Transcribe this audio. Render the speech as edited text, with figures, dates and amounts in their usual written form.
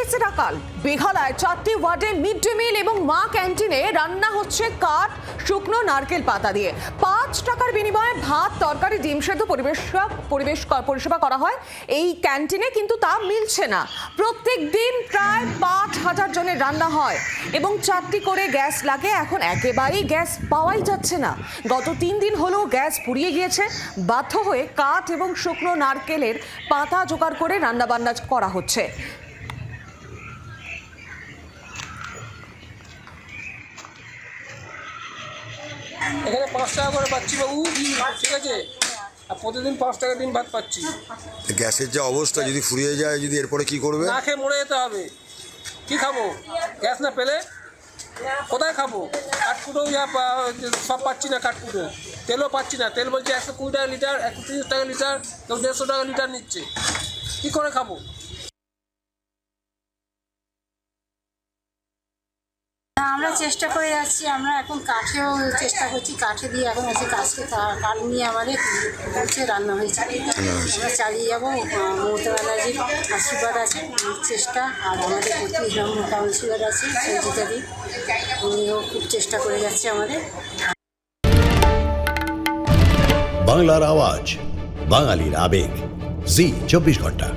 ফিরছে টাকাল। বেহালায় 4টি ওয়ার্ডে মিড ডে মিল এবং মা ক্যান্টিনে রান্না হচ্ছে কাঠ শুকনো নারকেল পাতা দিয়ে। 5 টাকার বিনিময়ে ভাত, তরকারি, ডিম সেদ্ধ পরিষেবা করা হয় এই ক্যান্টিনে, কিন্তু তা মিলছে না। প্রত্যেক দিন প্রায় 5,000 জনের রান্না হয় এবং 4টি করে গ্যাস লাগে। এখন একেবারেই গ্যাস পাওয়াই যাচ্ছে না। গত 3 দিন হলো গ্যাস ফুরিয়ে গিয়েছে। বাধ্য হয়ে কাঠ এবং শুকনো নারকেলের পাতা জোগাড় করে রান্নাবান্না করা হচ্ছে। এখানে 5 টাকা করে পাচ্ছি বাবু, ঠিক আছে, আর প্রতিদিন 5 টাকা দিন ভাত পাচ্ছি। গ্যাসের যে অবস্থা, যদি ফুরিয়ে যায়, যদি এরপরে কি করবে? না খেয়ে মরে যেতে হবে। কি খাবো? গ্যাস না পেলে কোথায় খাবো? কাঠকুটো সব পাচ্ছি না, কাঠকুটো তেলও পাচ্ছি না। তেল বলছে 120 টাকা লিটার, 130 টাকা লিটার, কেউ 150 টাকা লিটার নিচ্ছে। কি করে খাবো? আমরা চেষ্টা করে যাচ্ছি। আমরা এখন কাঠেও চেষ্টা করছি, কাঠে দিয়ে এখন হচ্ছে কাঠকে কাঠ নিয়ে আমাদের হচ্ছে রান্না হয়েছে। আমরা চালিয়ে যাবো। মমতা ব্যানার্জির আশীর্বাদ আছে, চেষ্টা। আর আমাদের প্রতি কাউন্সিলর আছে সঞ্জিতা দি, উনিও খুব চেষ্টা করে যাচ্ছে আমাদের। বাংলার আওয়াজ, বাঙালির আবেগ, জি 24 ঘন্টা।